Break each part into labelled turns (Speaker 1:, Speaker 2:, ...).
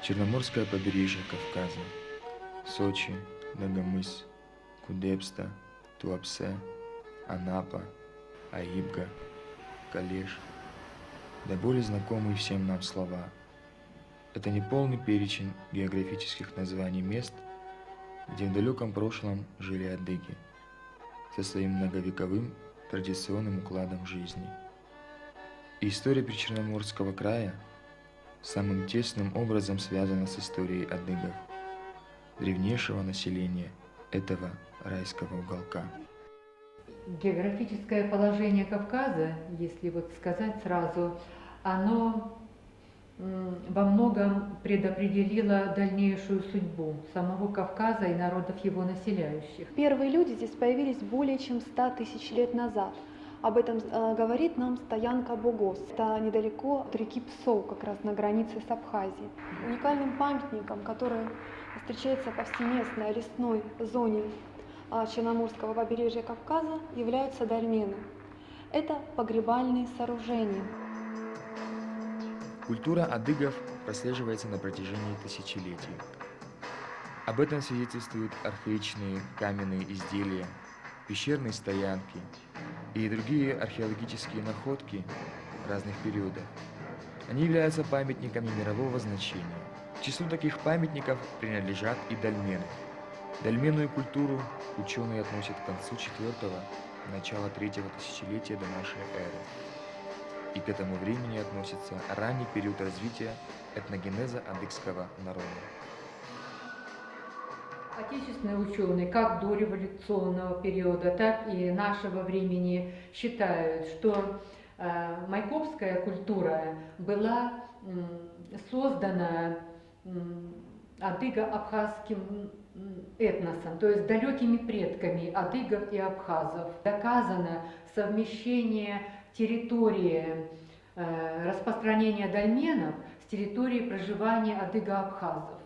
Speaker 1: Черноморское побережье Кавказа, Сочи, Дагомыс, Кудепста, Туапсе, Анапа, Аибга, Калеш, да более знакомые всем нам слова. Это не полный перечень географических названий мест, где в далеком прошлом жили адыги, со своим многовековым традиционным укладом жизни. И история Причерноморского края самым тесным образом связана с историей адыгов, древнейшего населения этого райского уголка.
Speaker 2: Географическое положение Кавказа, если вот сказать сразу, оно во многом предопределило дальнейшую судьбу самого Кавказа и народов его населяющих.
Speaker 3: Первые люди здесь появились более чем 100 тысяч лет назад. Об этом говорит нам стоянка Богос. Это недалеко от реки Псоу, как раз на границе с Абхазией. Уникальным памятником, который встречается повсеместно в лесной зоне Черноморского побережья Кавказа, являются дольмены. Это погребальные сооружения.
Speaker 1: Культура адыгов прослеживается на протяжении тысячелетий. Об этом свидетельствуют архаичные каменные изделия, пещерные стоянки и другие археологические находки разных периодов. Они являются памятниками мирового значения. К числу таких памятников принадлежат и дольмены. Дольменную культуру ученые относят к концу IV – начала III тысячелетия до нашей эры. И к этому времени относится ранний период развития этногенеза адыгского народа.
Speaker 2: Отечественные ученые как дореволюционного периода, так и нашего времени считают, что майкопская культура была создана адыго-абхазским этносом, то есть далекими предками адыгов и абхазов. Доказано совмещение территории распространения дольменов с территорией проживания адыго-абхазов.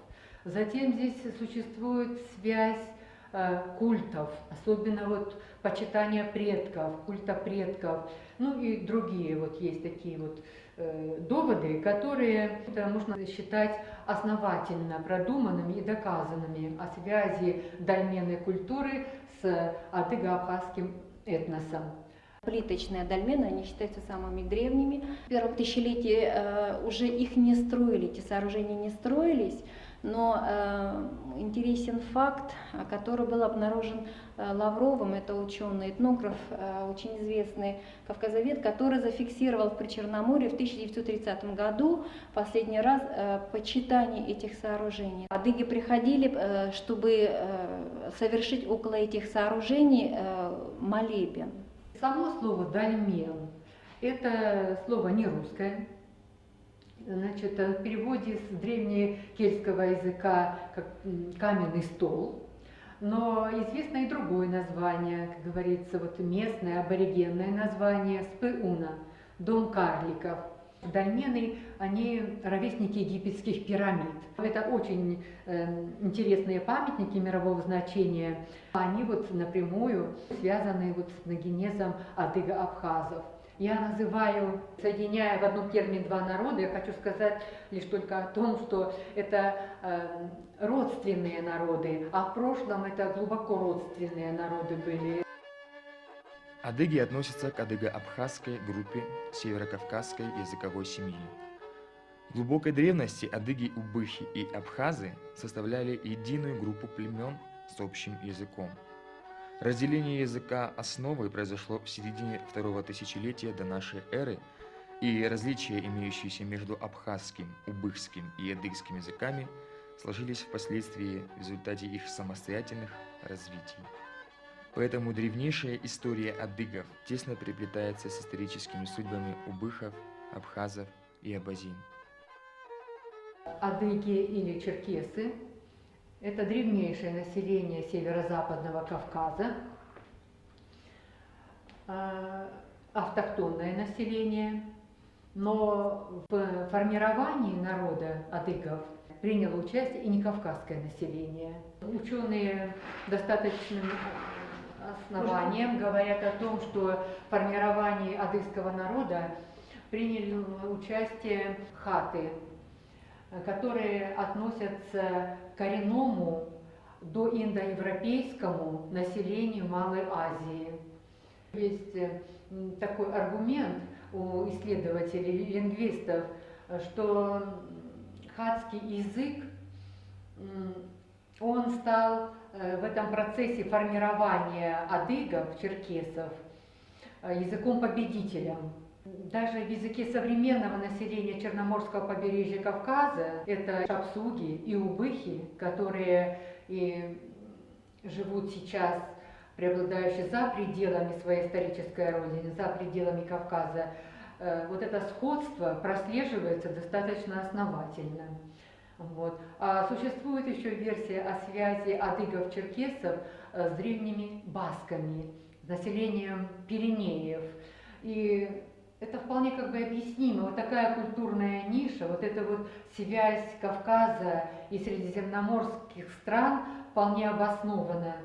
Speaker 2: Затем здесь существует связь культов, особенно вот почитания предков, культа предков, ну и другие вот есть такие вот доводы, которые можно считать основательно продуманными и доказанными о связи дольменной культуры с адыго-абхазским этносом.
Speaker 4: Плиточные дольмены, они считаются самыми древними. В первом тысячелетии уже их не строили, эти сооружения не строились, но интересен факт, который был обнаружен Лавровым, это ученый, этнограф, очень известный кавказовед, который зафиксировал в Причерноморье в 1930 году последний раз почитание этих сооружений. Адыги приходили, чтобы совершить около этих сооружений молебен.
Speaker 2: Само слово «дольмен» – это слово не русское. Значит, в переводе с древнекельтского языка как «каменный стол». Но известно и другое название, как говорится, вот местное аборигенное название «спыуна» – «дом карликов». Дольмены, они ровесники египетских пирамид. Это очень интересные памятники мирового значения. Они вот напрямую связаны вот с этногенезом адыго-абхазов. Я называю, соединяя в одном термине два народа, я хочу сказать лишь только о том, что это родственные народы, а в прошлом это глубоко родственные народы были.
Speaker 1: Адыги относятся к адыго-абхазской группе северокавказской языковой семьи. В глубокой древности адыги-убыхи и абхазы составляли единую группу племен с общим языком. Разделение языка основы произошло в середине второго тысячелетия до нашей эры, и различия, имеющиеся между абхазским, убыхским и адыгским языками, сложились впоследствии в результате их самостоятельных развитий. Поэтому древнейшая история адыгов тесно переплетается с историческими судьбами убыхов, абхазов и абазин.
Speaker 2: Адыги или черкесы – это древнейшее население северо-западного Кавказа, автохтонное население, но в формировании народа адыгов приняло участие и некавказское население. Ученые достаточным основанием говорят о том, что в формировании адыгского народа приняли участие хаты, которые относятся к коренному доиндоевропейскому населению Малой Азии. Есть такой аргумент у исследователей, лингвистов, что хатский язык, он стал в этом процессе формирования адыгов, черкесов, языком-победителем. Даже в языке современного населения Черноморского побережья Кавказа это шапсуги и убыхи, которые и живут сейчас, преобладающие за пределами своей исторической родины, за пределами Кавказа. Вот это сходство прослеживается достаточно основательно. Вот. А существует еще версия о связи адыгов-черкесов с древними басками, населением Пиренеев. И это вполне как бы объяснимо. Вот такая культурная ниша, вот эта вот связь Кавказа и средиземноморских стран вполне обоснована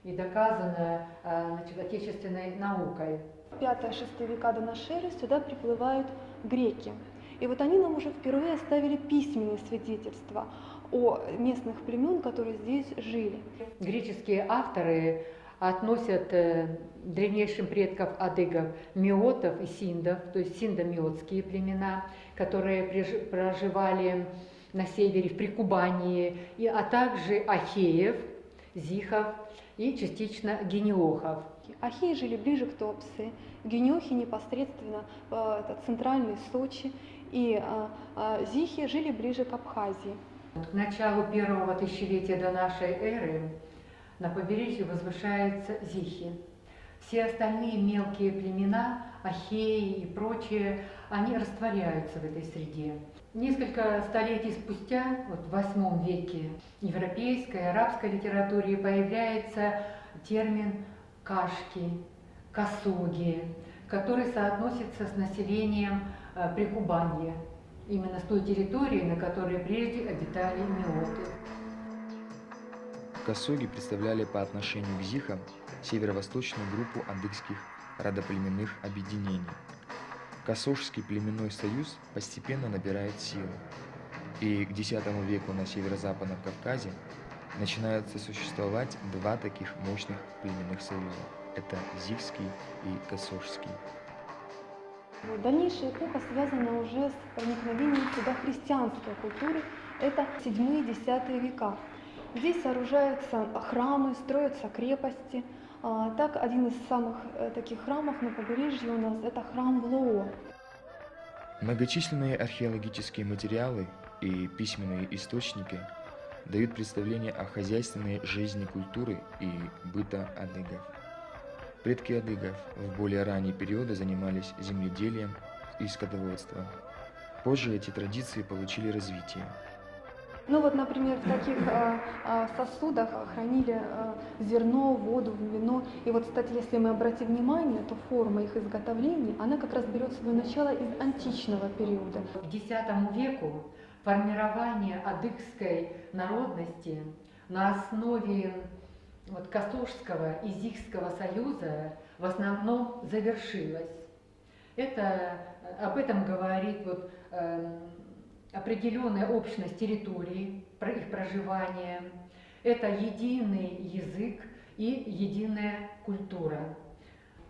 Speaker 2: и доказана, значит, отечественной наукой.
Speaker 3: В 5-6 века до нашей эры сюда приплывают греки. И вот они нам уже впервые оставили письменные свидетельства о местных племен, которые здесь жили.
Speaker 2: Греческие авторы относят древнейшим предков адыгов миотов и синдов, то есть синдо-миотские племена, которые проживали на севере, в Прикубании, а также ахеев, зихов и частично гениохов.
Speaker 3: Ахеи жили ближе к Туапсе, гениохи непосредственно в центральной Сочи, и зихи жили ближе к Абхазии.
Speaker 2: К началу первого тысячелетия до нашей эры на побережье возвышаются зихи. Все остальные мелкие племена, ахеи и прочие, они растворяются в этой среде. Несколько столетий спустя, вот в VIII веке, в европейской, арабской литературе появляется термин «кашки», «косоги», который соотносится с населением Прикубанья, именно с той территории, на которой прежде обитали миоты.
Speaker 1: Косоги представляли по отношению к зихам северо-восточную группу адыгских родоплеменных объединений. Косожский племенной союз постепенно набирает силу, и к X веку на северо-западном Кавказе начинают сосуществовать два таких мощных племенных союза. Это зихский и косожский.
Speaker 3: Дальнейшая эпоха связана уже с проникновением сюда христианской культуры. Это 7-10 века. Здесь сооружаются храмы, строятся крепости. Так, один из самых таких храмов на побережье у нас – это храм Влоо.
Speaker 1: Многочисленные археологические материалы и письменные источники дают представление о хозяйственной жизни культуры и быта адыгов. Предки адыгов в более ранние периоды занимались земледелием и скотоводством. Позже эти традиции получили развитие.
Speaker 3: Ну вот, например, в таких сосудах хранили зерно, воду, вино. И вот, кстати, если мы обратим внимание, то форма их изготовления, она как раз берет свое начало из античного периода.
Speaker 2: К X веку формирование адыгской народности на основе Косожского и Зихского союза в основном завершилось. Об этом говорит определенная общность территории, их проживания. Это единый язык и единая культура.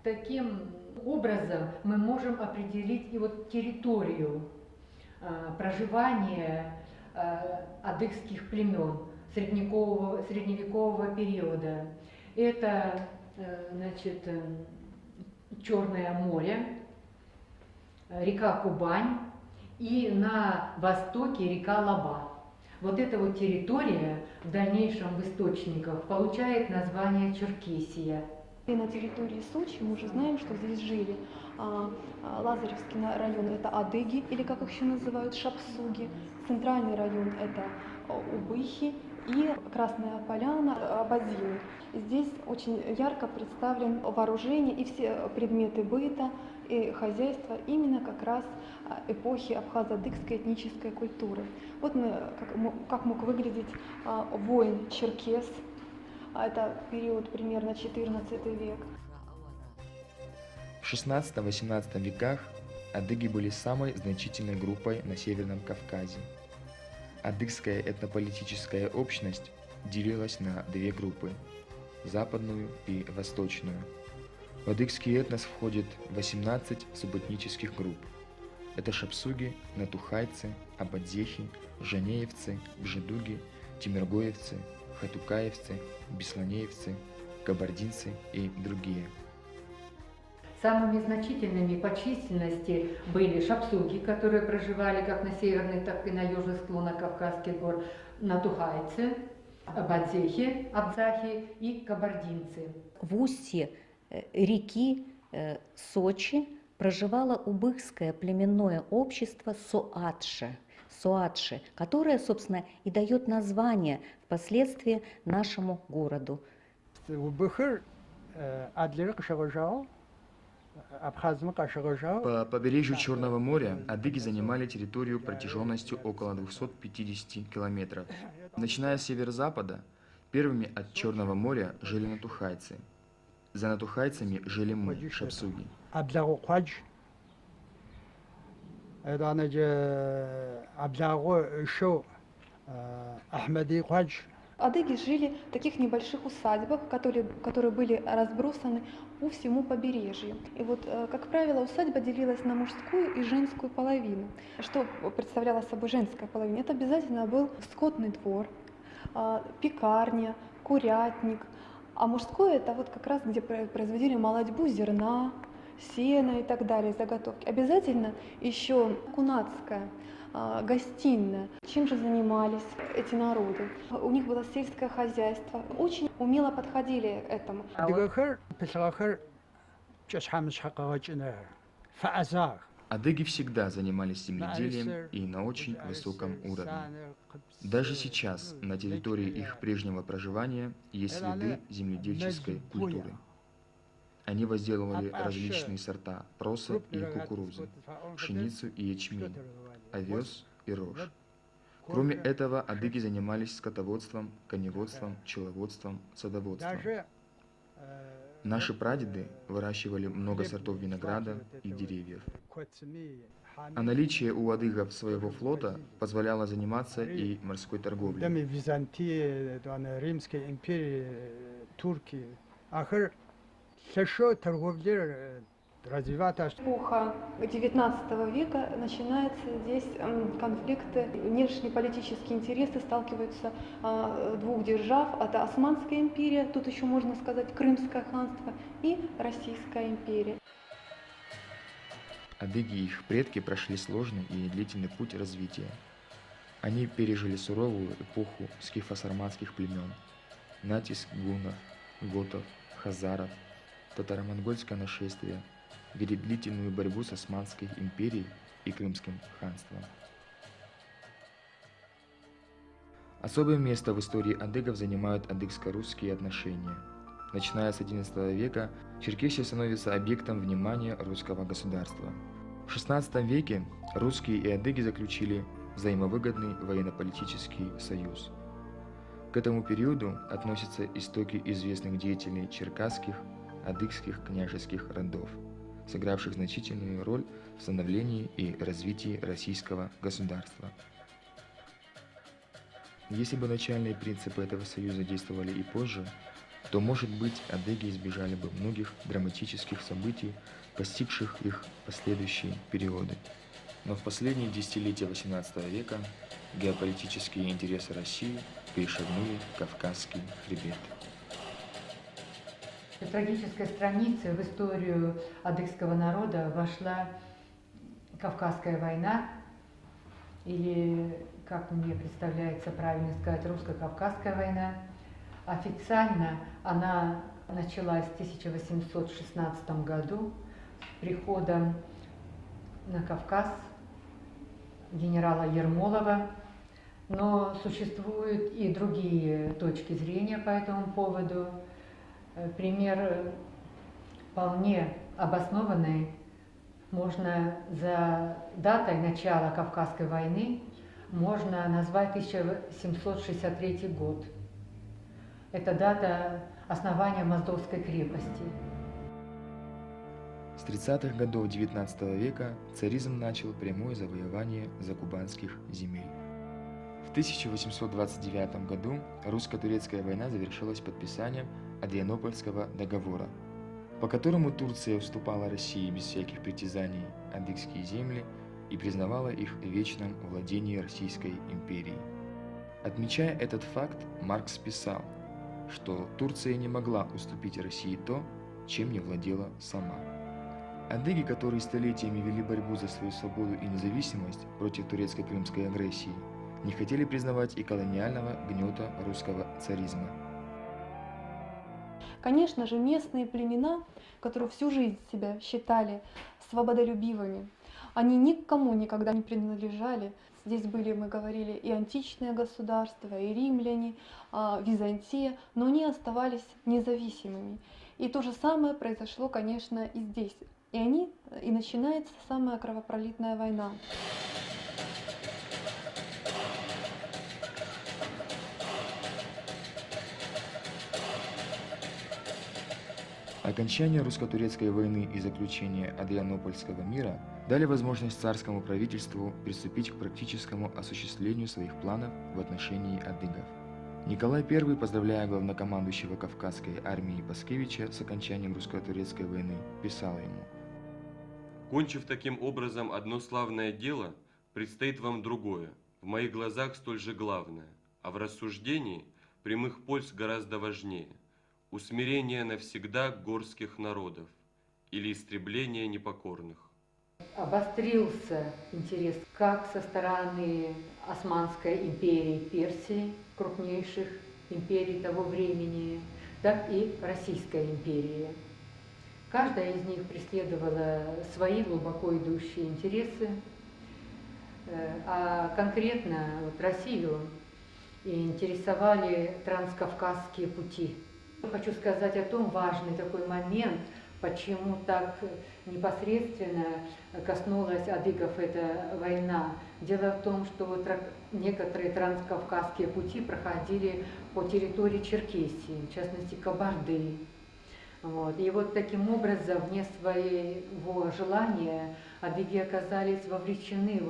Speaker 2: Таким образом мы можем определить и территорию проживания адыгских племен средневекового периода. Это, Черное море, река Кубань и на востоке река Лаба. Вот эта территория в дальнейшем в источниках получает название Черкесия.
Speaker 3: И на территории Сочи мы уже знаем, что здесь жили Лазаревский район – это адыги, или как их еще называют, шапсуги. Центральный район – это убыхи, и Красная Поляна, абазины. Здесь очень ярко представлен вооружение и все предметы быта и хозяйства именно как раз эпохи абхазо-адыгской этнической культуры. Вот как мог выглядеть воин-черкес. Это период примерно XIV век.
Speaker 1: В XVI-XVIII веках адыги были самой значительной группой на Северном Кавказе. адыгская этнополитическая общность делилась на две группы – западную и восточную. В адыгский этнос входит 18 субэтнических групп. Это шапсуги, натухайцы, абадзехи, жанеевцы, бжедуги, тимиргоевцы, хатукаевцы, бесланеевцы, кабардинцы и другие.
Speaker 2: Самыми значительными по численности были шапсуги, которые проживали как на северных, так и на южных склонах Кавказских гор, натухайцы, абадзехи, абзахи и кабардинцы.
Speaker 5: В устье реки Сочи проживало убыхское племенное общество Соатши, которое, собственно, и дает название впоследствии нашему городу.
Speaker 1: По побережью Черного моря адыги занимали территорию протяженностью около 250 километров. Начиная с северо-запада, первыми от Черного моря жили натухайцы. За натухайцами жили мы, шапсуги.
Speaker 3: Адыги жили в таких небольших усадьбах, которые были разбросаны по всему побережью. И вот, как правило, усадьба делилась на мужскую и женскую половину. Что представляла собой женская половина? Это обязательно был скотный двор, пекарня, курятник. А мужское – это вот как раз где производили молодьбу зерна, сена и так далее, заготовки. Обязательно еще кунацкая, гостиная. Чем же занимались эти народы? У них было сельское хозяйство. Очень умело подходили к этому.
Speaker 1: Адыги всегда занимались земледелием и на очень высоком уровне. Даже сейчас на территории их прежнего проживания есть следы земледельческой культуры. Они возделывали различные сорта проса и кукурузы, пшеницу и ячмень, овес и рожь. Кроме этого, адыги занимались скотоводством, коневодством, пчеловодством, садоводством. Наши прадеды выращивали много сортов винограда и деревьев. А наличие у адыгов своего флота позволяло заниматься и морской торговлей.
Speaker 3: Эпоха XIX века начинаются здесь конфликты, внешнеполитические интересы сталкиваются двух держав. Это Османская империя, тут еще можно сказать Крымское ханство, и Российская империя.
Speaker 1: Адыги и их предки прошли сложный и длительный путь развития. Они пережили суровую эпоху скифо-сарматских племен, натиск гуннов, готов, хазаров, татаро-монгольское нашествие, вели длительную борьбу с Османской империей и Крымским ханством. Особое место в истории адыгов занимают адыгско-русские отношения. Начиная с XI века, Черкесия становится объектом внимания русского государства. В XVI веке русские и адыги заключили взаимовыгодный военно-политический союз. К этому периоду относятся истоки известных деятелей черкасских, адыгских княжеских родов, сыгравших значительную роль в становлении и развитии российского государства. Если бы начальные принципы этого союза действовали и позже, то, может быть, адыги избежали бы многих драматических событий, постигших их в последующие периоды. Но в последние десятилетия XVIII века геополитические интересы России перешагнули Кавказский хребет.
Speaker 2: Трагической страницей в историю адыгского народа вошла Кавказская война, или, как мне представляется правильно сказать, русско-кавказская война. Официально она началась в 1816 году с приходом на Кавказ генерала Ермолова, но существуют и другие точки зрения по этому поводу. Пример вполне обоснованный. Можно за датой начала Кавказской войны можно назвать 1763 год. Это дата основания Моздовской крепости.
Speaker 1: С 30-х годов XIX века царизм начал прямое завоевание закубанских земель. В 1829 году русско-турецкая война завершилась подписанием Адрианопольского договора, по которому Турция уступала России без всяких притязаний адыгские земли и признавала их в вечном владении Российской империи. Отмечая этот факт, Маркс писал, что Турция не могла уступить России то, чем не владела сама. Адыги, которые столетиями вели борьбу за свою свободу и независимость против турецко-крымской агрессии, не хотели признавать и колониального гнета русского царизма.
Speaker 3: Конечно же, местные племена, которые всю жизнь себя считали свободолюбивыми, они никому никогда не принадлежали. Здесь были, мы говорили, и античные государства, и римляне, Византия, но они оставались независимыми. И то же самое произошло, конечно, и здесь. И начинается самая кровопролитная война.
Speaker 1: Окончание русско-турецкой войны и заключение Адрианопольского мира дали возможность царскому правительству приступить к практическому осуществлению своих планов в отношении адыгов. Николай I, поздравляя главнокомандующего Кавказской армии Паскевича с окончанием русско-турецкой войны, писал ему:
Speaker 6: «Кончив таким образом одно славное дело, предстоит вам другое, в моих глазах столь же главное, а в рассуждении прямых польз гораздо важнее. Усмирение навсегда горских народов или истребление непокорных».
Speaker 2: Обострился интерес как со стороны Османской империи Персии, крупнейших империй того времени, так и Российской империи. Каждая из них преследовала свои глубоко идущие интересы, а конкретно Россию интересовали транскавказские пути. Хочу сказать о том, важный такой момент, почему так непосредственно коснулась адыгов эта война. Дело в том, что некоторые транскавказские пути проходили по территории Черкесии, в частности Кабарды. И вот таким образом, вне своего желания, адыги оказались вовлечены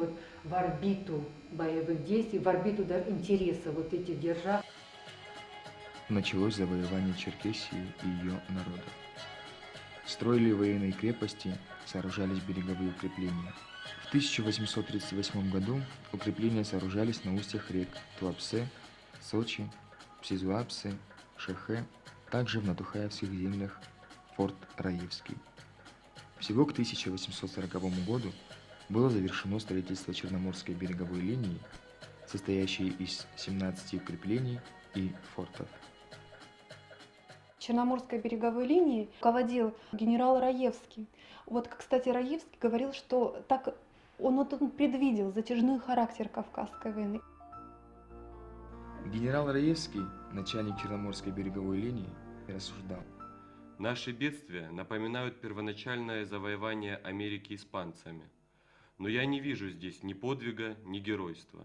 Speaker 2: в орбиту боевых действий, в орбиту интереса этих держав.
Speaker 1: Началось завоевание Черкесии и ее народа. Строили военные крепости, сооружались береговые укрепления. В 1838 году укрепления сооружались на устьях рек Туапсе, Сочи, Псизуапсе, Шехе, также в Натухаевских землях форт Раевский. Всего к 1840 году было завершено строительство Черноморской береговой линии, состоящей из 17 укреплений и фортов.
Speaker 3: Черноморской береговой линии руководил генерал Раевский. Кстати, Раевский говорил, что так он предвидел затяжной характер Кавказской войны.
Speaker 1: Генерал Раевский, начальник Черноморской береговой линии, рассуждал:
Speaker 6: «Наши бедствия напоминают первоначальное завоевание Америки испанцами, но я не вижу здесь ни подвига, ни геройства.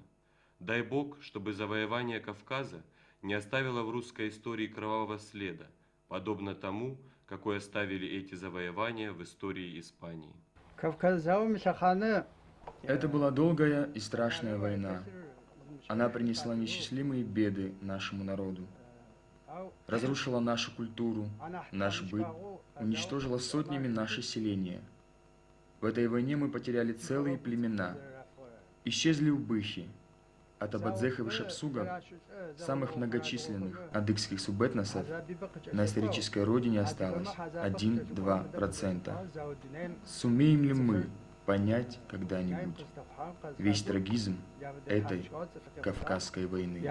Speaker 6: Дай Бог, чтобы завоевание Кавказа не оставило в русской истории кровавого следа, подобно тому, какой оставили эти завоевания в истории Испании».
Speaker 1: Это была долгая и страшная война. Она принесла неисчислимые беды нашему народу, разрушила нашу культуру, наш быт, уничтожила сотнями наше селение. В этой войне мы потеряли целые племена. Исчезли убыхи. От Абадзеха и Шапсуга, самых многочисленных адыгских субэтносов, на исторической родине осталось 1-2%. Сумеем ли мы понять когда-нибудь весь трагизм этой Кавказской войны?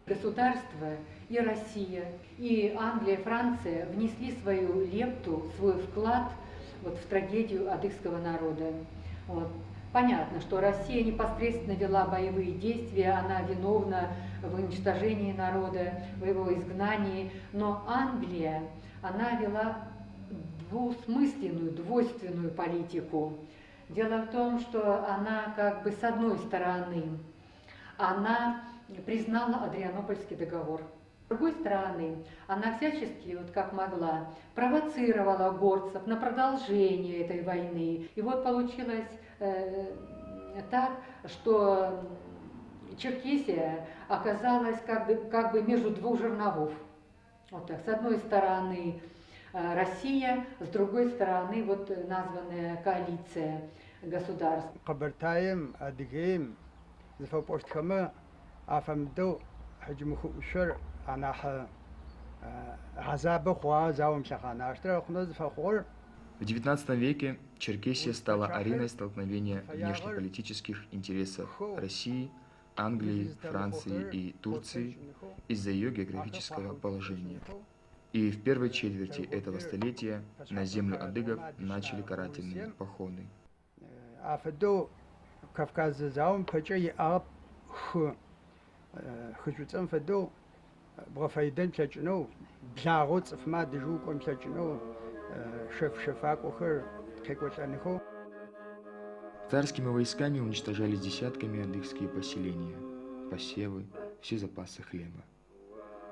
Speaker 2: Государства и Россия, и Англия, Франция внесли свою лепту, свой вклад в трагедию адыгского народа. Понятно, что Россия непосредственно вела боевые действия, она виновна в уничтожении народа, в его изгнании, но Англия, она вела двусмысленную, двойственную политику. Дело в том, что она с одной стороны, она признала Адрианопольский договор. С другой стороны, она всячески, как могла, провоцировала горцев на продолжение этой войны. И получилась так, что Черкесия оказалась как бы между двух жерновов. Вот так. С одной стороны Россия, с другой стороны вот названная коалиция государств.
Speaker 7: قبرتايم أدقيم زفوبوشت خما أفهمدو حجم خشر أنا عذاب خوا زاوم شخانا أشتري خنوز فخور.
Speaker 1: В XIX веке Черкесия стала ареной столкновения внешнеполитических интересов России, Англии, Франции и Турции из-за ее географического положения. И в первой четверти этого столетия на землю адыгов начали карательные походы.
Speaker 7: أفدو كافكاز زاوم بجي أب خجوتم فدو بغفايدن بلجنو بلاغوت فما دجو كون بلجنو شفاك وخر كيكوتانيخو.
Speaker 1: Царскими войсками уничтожались десятками адыгские поселения, посевы, все запасы хлеба.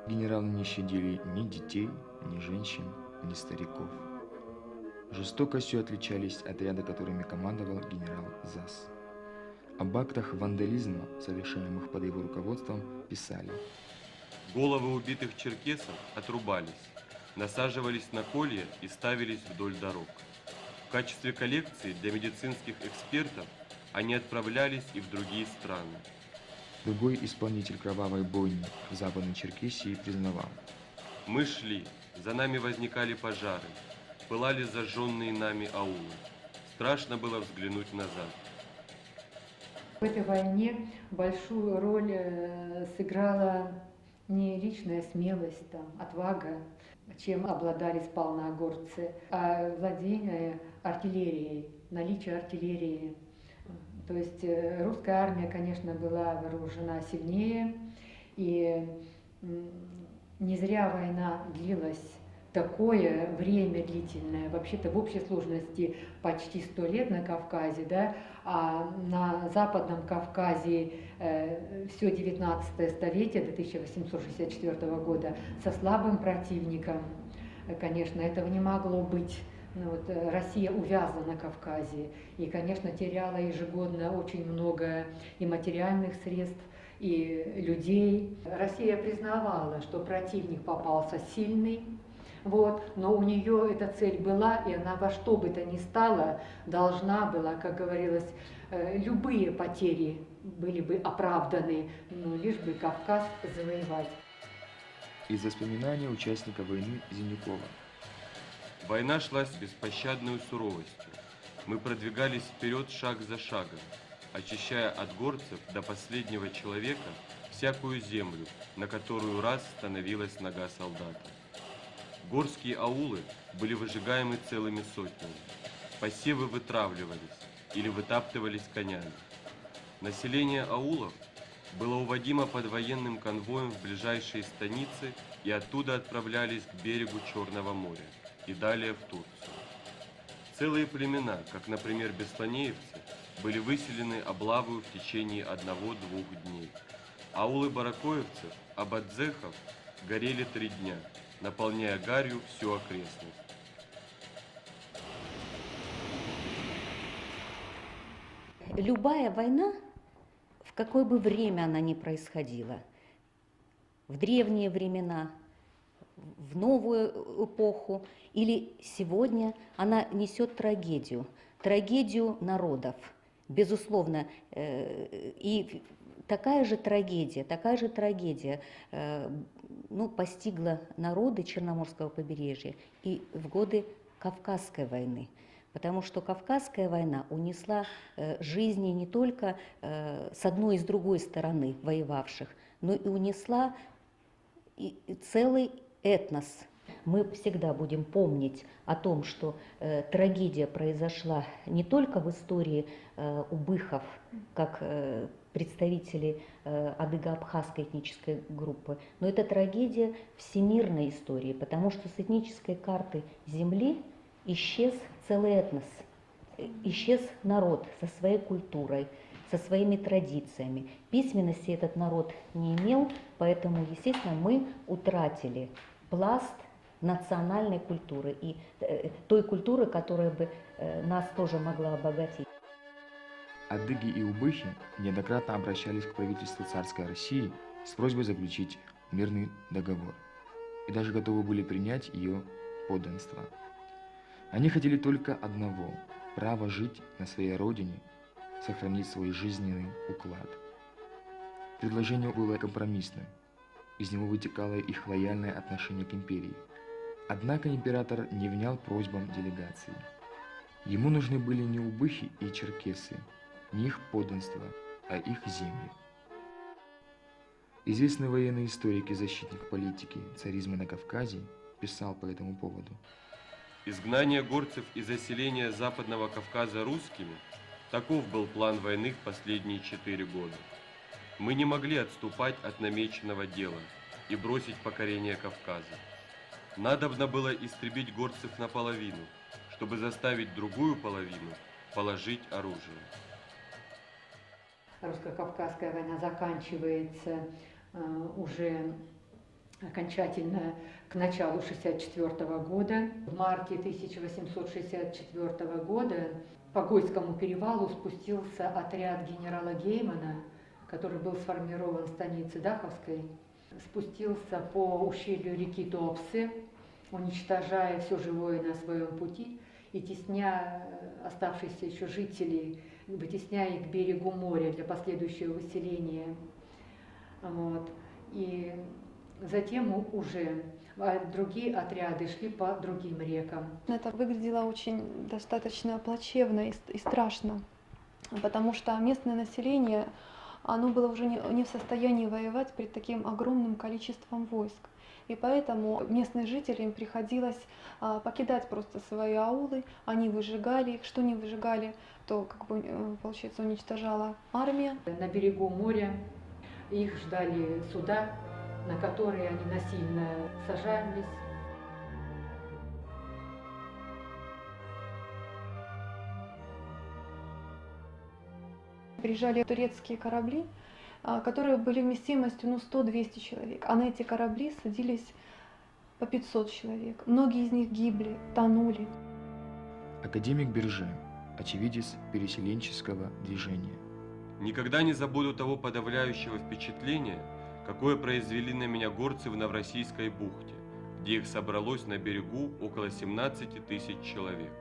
Speaker 1: Генералы не щадили ни детей, ни женщин, ни стариков. Жестокостью отличались отряды, которыми командовал генерал Зас. Об актах вандализма, совершаемых под его руководством, писали:
Speaker 6: Головы убитых черкесов отрубались, насаживались на колья и ставились вдоль дорог. В качестве коллекции для медицинских экспертов они отправлялись и в другие страны.
Speaker 1: Другой исполнитель кровавой бойни в Западной Черкесии признавал:
Speaker 6: Мы шли, за нами возникали пожары, пылали зажженные нами аулы. Страшно было взглянуть назад.
Speaker 2: В этой войне большую роль сыграла не личная смелость, отвага, чем обладали сполногорцы, а владение артиллерией, наличие артиллерии. То есть русская армия, конечно, была вооружена сильнее, и не зря война длилась такое время длительное, вообще-то в общей сложности почти 100 лет на Кавказе, да, а на Западном Кавказе все 19 столетие до 1864 года со слабым противником. Конечно, этого не могло быть. Россия увязла на Кавказе и, конечно, теряла ежегодно очень много и материальных средств, и людей. Россия признавала, что противник попался сильный, но у нее эта цель была, и она во что бы то ни стало должна была, как говорилось, любые потери были бы оправданы, но лишь бы Кавказ завоевать.
Speaker 1: Из воспоминаний участника войны Зинюкова:
Speaker 6: Война шла с беспощадной суровостью. Мы продвигались вперед шаг за шагом, очищая от горцев до последнего человека всякую землю, на которую раз становилась нога солдата. Горские аулы были выжигаемы целыми сотнями. Посевы вытравливались или вытаптывались конями. Население аулов было уводимо под военным конвоем в ближайшие станицы и оттуда отправлялись к берегу Черного моря и далее в Турцию. Целые племена, как, например, беслонеевцы, были выселены облавою в течение 1-2 дней. Аулы баракоевцев, абадзехов, горели 3 дня, наполняя гарью всю окрестность.
Speaker 5: Любая война, в какое бы время она ни происходила, в древние времена, в новую эпоху или сегодня, она несет трагедию, трагедию народов, безусловно, и такая же трагедия постигла народы Черноморского побережья и в годы Кавказской войны. Потому что Кавказская война унесла жизни не только с одной и с другой стороны воевавших, но и унесла и целый этнос. Мы всегда будем помнить о том, что трагедия произошла не только в истории убыхов, как представители адыго-абхазской этнической группы, но это трагедия всемирной истории, потому что с этнической карты Земли исчез целый этнос, исчез народ со своей культурой, со своими традициями. Письменности этот народ не имел, поэтому, естественно, мы утратили пласт национальной культуры и той культуры, которая бы нас тоже могла обогатить.
Speaker 1: адыги и убыхи неоднократно обращались к правительству царской России с просьбой заключить мирный договор и даже готовы были принять ее подданство. Они хотели только одного – право жить на своей родине, сохранить свой жизненный уклад. Предложение было компромиссным, из него вытекало их лояльное отношение к империи. Однако император не внял просьбам делегации. Ему нужны были не убыхи и черкесы, не их подданство, а их земли. Известный военный историк и защитник политики царизма на Кавказе писал по этому поводу.
Speaker 6: Изгнание горцев и заселение Западного Кавказа русскими – таков был план войны в последние 4 года. Мы не могли отступать от намеченного дела и бросить покорение Кавказа. Надобно было истребить горцев наполовину, чтобы заставить другую половину положить оружие.
Speaker 2: Русско-Кавказская война заканчивается уже окончательно к началу 1964 года. В марте 1864 года по Гойскому перевалу спустился отряд генерала Геймана, который был сформирован в станице Даховской, спустился по ущелью реки Туапсе, уничтожая все живое на своем пути и тесня оставшихся еще жителей, вытесняя их к берегу моря для последующего выселения. Вот. И затем уже другие отряды шли по другим рекам.
Speaker 3: Это выглядело очень достаточно плачевно и страшно, потому что местное население, оно было уже не в состоянии воевать перед таким огромным количеством войск. И поэтому местным жителям приходилось покидать просто свои аулы, они выжигали их, что не выжигали, то, получается, уничтожала армия.
Speaker 2: На берегу моря их ждали суда, на которые они насильно сажались.
Speaker 3: Приезжали турецкие корабли, которые были вместимостью 100-200 человек, а на эти корабли садились по 500 человек. Многие из них гибли, тонули.
Speaker 1: Академик Берже, очевидец переселенческого движения.
Speaker 6: Никогда не забуду того подавляющего впечатления, какое произвели на меня горцы в Новороссийской бухте, где их собралось на берегу около 17 тысяч человек.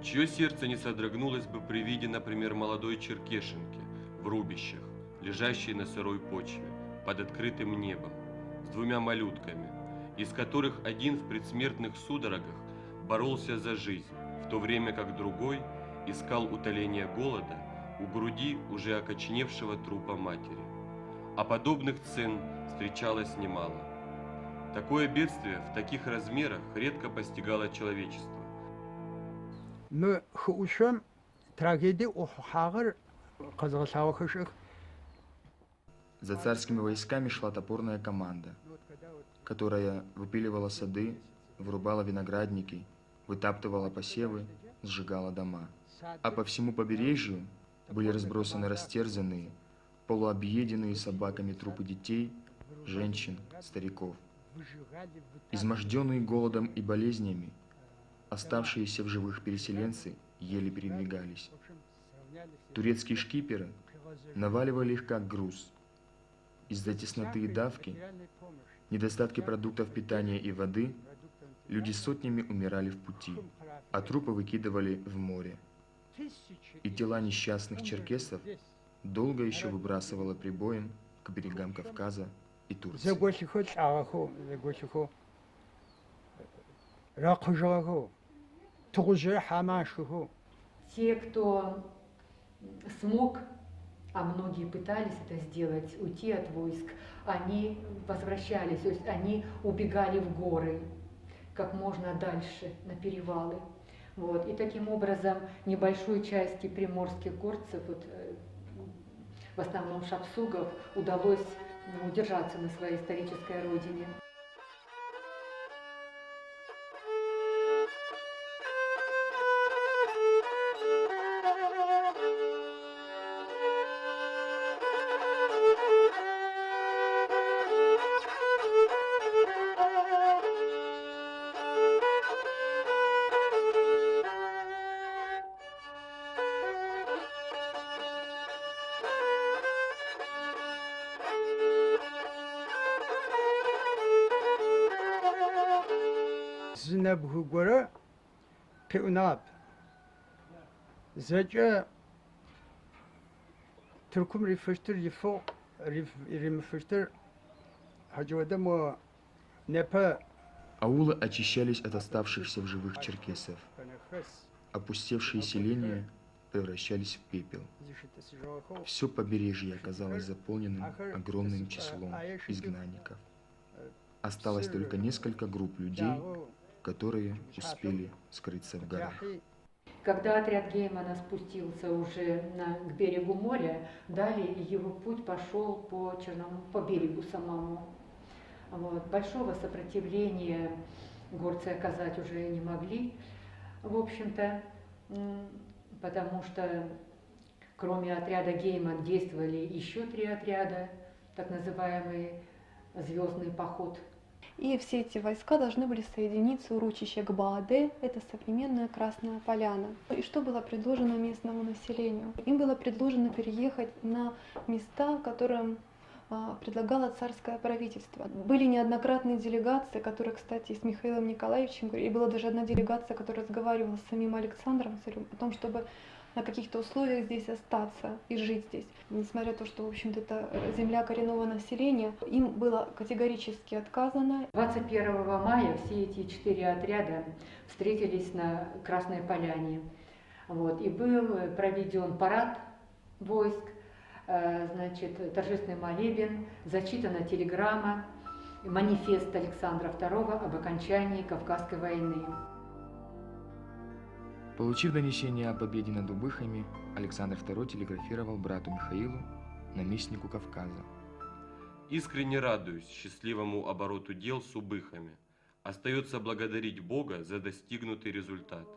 Speaker 6: Чье сердце не содрогнулось бы при виде, например, молодой черкешенки в рубищах, лежащей на сырой почве, под открытым небом, с 2 малютками, из которых один в предсмертных судорогах боролся за жизнь, в то время как другой искал утоления голода у груди уже окоченевшего трупа матери. А подобных сцен встречалось немало. Такое бедствие в таких размерах редко постигало человечество.
Speaker 7: Мы хушам трагедии ухагыр казахстанских.
Speaker 1: За царскими войсками шла топорная команда, которая выпиливала сады, вырубала виноградники, вытаптывала посевы, сжигала дома. А по всему побережью были разбросаны растерзанные, полуобъеденные собаками трупы детей, женщин, стариков. Изможденные голодом и болезнями, оставшиеся в живых переселенцы еле передвигались. Турецкие шкиперы наваливали их как груз. Из-за тесноты и давки, недостатка продуктов питания и воды, люди сотнями умирали в пути, а трупы выкидывали в море. И тела несчастных черкесов долго еще выбрасывало прибоем к берегам Кавказа и Турции.
Speaker 2: Те, кто смог, а многие пытались это сделать, уйти от войск, они возвращались, то есть они убегали в горы, как можно дальше, на перевалы. Вот. И таким образом небольшой части приморских горцев, в основном шапсугов, удалось удержаться на своей исторической родине.
Speaker 7: зынэбгыгорэ къиӏунагъэп. Зэкӏэ Тыркум рифыштыр ифыгъ, иримыфыштыр хьэджэуэдэм о непэ
Speaker 1: Аулы очищались от оставшихся в живых черкесов. Опустевшие селения превращались в пепел. Все побережье оказалось заполненным огромным числом изгнанников. Осталось только несколько групп людей, которые успели скрыться в горах.
Speaker 2: Когда отряд Геймана спустился уже к берегу моря, далее его путь пошел по берегу самому. Вот. Большого сопротивления горцы оказать уже не могли, в общем-то, потому что кроме отряда Гейман действовали еще 3 отряда, так называемый «Звездный поход».
Speaker 3: И все эти войска должны были соединиться у урочища Гбааде, это современная Красная Поляна. И что было предложено местному населению? Им было предложено переехать на места, которым предлагало царское правительство. Были неоднократные делегации, которые, кстати, с Михаилом Николаевичем, и была даже одна делегация, которая разговаривала с самим Александром Царем о том, чтобы на каких-то условиях здесь остаться и жить здесь. Несмотря на то, что, в общем-то, это земля коренного населения, им было категорически отказано.
Speaker 2: 21 мая все эти 4 отряда встретились на Красной Поляне. Вот, и был проведен парад войск, значит, торжественный молебен, зачитана телеграмма, манифест Александра II об окончании Кавказской войны.
Speaker 1: Получив донесение о победе над убыхами, Александр II телеграфировал брату Михаилу, наместнику Кавказа.
Speaker 6: Искренне радуюсь счастливому обороту дел с убыхами. Остается благодарить Бога за достигнутый результат.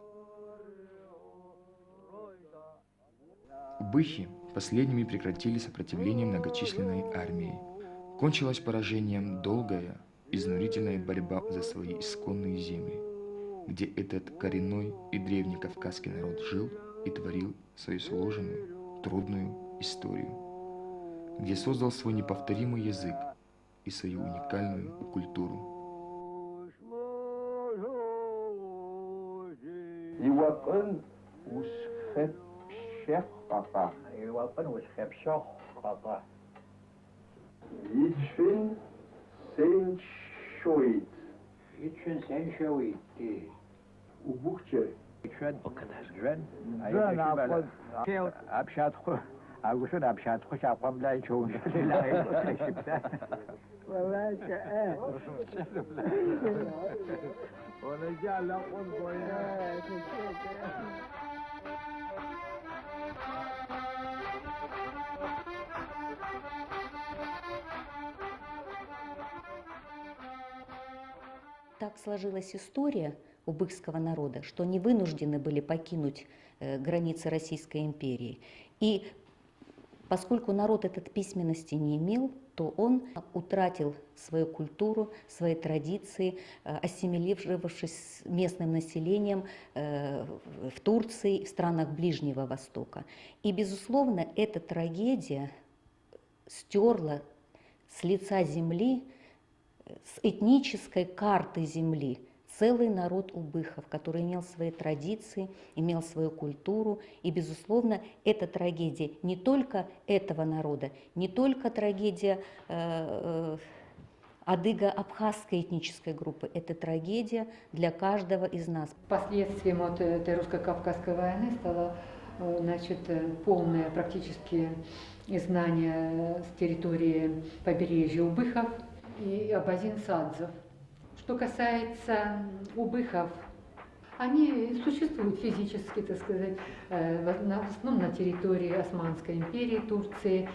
Speaker 1: Убыхи последними прекратили сопротивление многочисленной армии. Кончилась поражением долгая, изнурительная борьба за свои исконные земли, где этот коренной и древний кавказский народ жил и творил свою сложенную, трудную историю, где создал свой неповторимый язык и свою уникальную культуру.
Speaker 8: Убухче.
Speaker 5: Так сложилась история убыхского народа, что они вынуждены были покинуть границы Российской империи. И поскольку народ этот письменности не имел, то он утратил свою культуру, свои традиции, ассимилировавшись с местным населением в Турции, в странах Ближнего Востока. И, безусловно, эта трагедия стерла с лица земли, с этнической карты земли, целый народ убыхов, который имел свои традиции, имел свою культуру. И, безусловно, эта трагедия не только этого народа, не только трагедия адыго-абхазской этнической группы, это трагедия для каждого из нас.
Speaker 2: Последствием вот этой русско-кавказской войны стало, значит, полное практически изгнание с территории побережья убыхов и абазин-садцев. Что касается убыхов, они существуют физически, так сказать, в основном на территории Османской империи, Турции.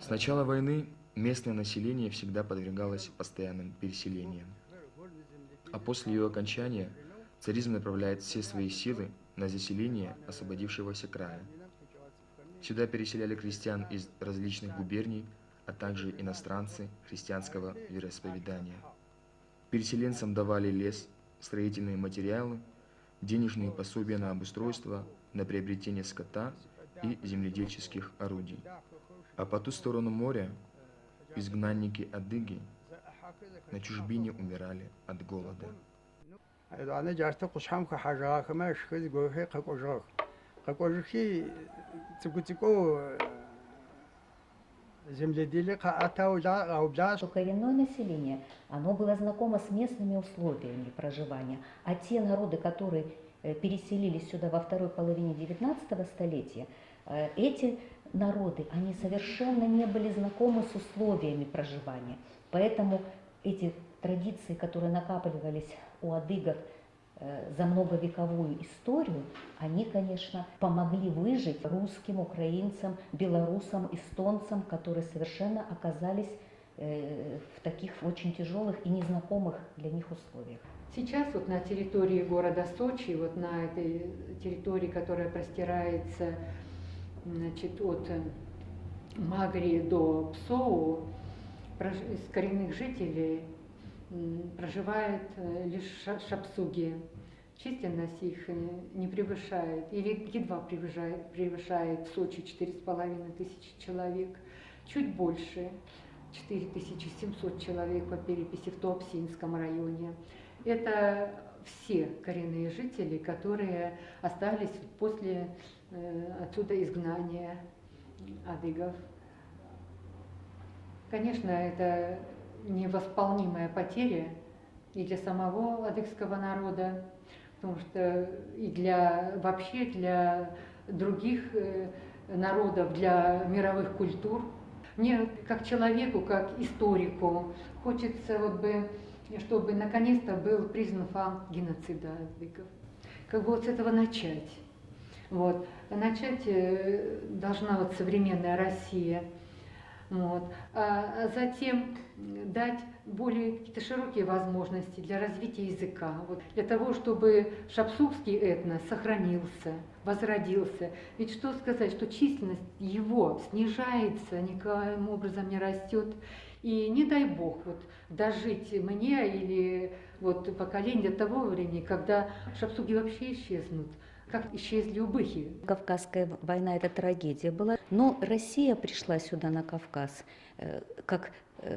Speaker 1: С начала войны местное население всегда подвергалось постоянным переселениям. А после ее окончания царизм направляет все свои силы на заселение освободившегося края. Сюда переселяли крестьян из различных губерний, а также иностранцы христианского вероисповедания. Переселенцам давали лес, строительные материалы, денежные пособия на обустройство, на приобретение скота и земледельческих орудий. А по ту сторону моря изгнанники-адыги на чужбине умирали от голода.
Speaker 7: أنا جالس قشام كحاجة كمان شكل جوهي قاقوجاك قاقوجكي تقولتكو земледелие قاعتاوجا أو بلاش
Speaker 5: Что коренное население, оно было знакомо с местными условиями проживания, а те народы, которые переселились сюда во второй половине XIX столетия, эти народы, они совершенно не были знакомы с условиями проживания. Поэтому эти традиции, которые накапливались у адыгов за многовековую историю, они, конечно, помогли выжить русским, украинцам, белорусам, эстонцам, которые совершенно оказались в таких очень тяжелых и незнакомых для них условиях.
Speaker 2: Сейчас вот на территории города Сочи, вот на этой территории, которая простирается, значит, от Магри до Псоу, из коренных жителей проживает лишь шапсуги. Численность их не превышает, или едва превышает в Сочи 4500 человек, чуть больше, 4700 человек по переписи в Туапсинском районе. Это все коренные жители, которые остались после отсюда изгнания адыгов. Конечно, это невосполнимая потеря и для самого адыгского народа, потому что и вообще для других народов, для мировых культур. Мне, как человеку, как историку, хочется чтобы наконец-то был признан факт геноцида адыгов. Как бы вот с этого начать. Вот. Начать должна современная Россия. Вот. А затем дать более какие-то широкие возможности для развития языка, вот, для того, чтобы шапсукский этнос сохранился, возродился. Ведь что сказать, что численность его снижается, никаким образом не растет. И не дай бог дожить мне или поколению до того времени, когда шапсуги вообще исчезнут. Как исчезли убыхи.
Speaker 5: Кавказская война – это трагедия была, но Россия пришла сюда на Кавказ, как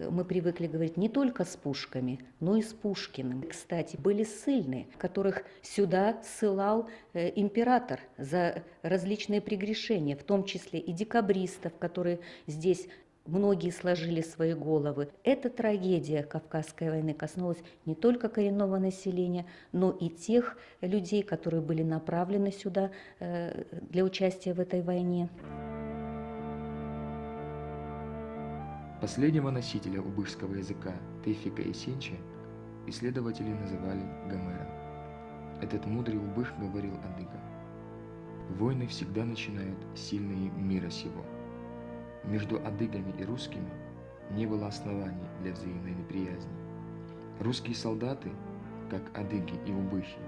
Speaker 5: мы привыкли говорить, не только с пушками, но и с Пушкиным. Кстати, были ссыльные, которых сюда ссылал император за различные прегрешения, в том числе и декабристов, которые здесь многие сложили свои головы. Эта трагедия Кавказской войны коснулась не только коренного населения, но и тех людей, которые были направлены сюда для участия в этой войне.
Speaker 1: Последнего носителя убыхского языка Тевфика Есенча исследователи называли Гомером. Этот мудрый убых говорил адыгам: «Войны всегда начинают сильные мира сего. Между адыгами и русскими не было оснований для взаимной неприязни. Русские солдаты, как адыги и убыхи,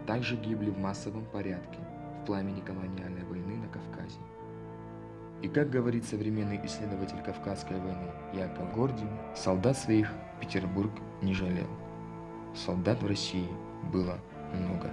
Speaker 1: также гибли в массовом порядке в пламени колониальной войны на Кавказе. И как говорит современный исследователь Кавказской войны Яков Гордин, солдат своих Петербург не жалел. Солдат в России было много».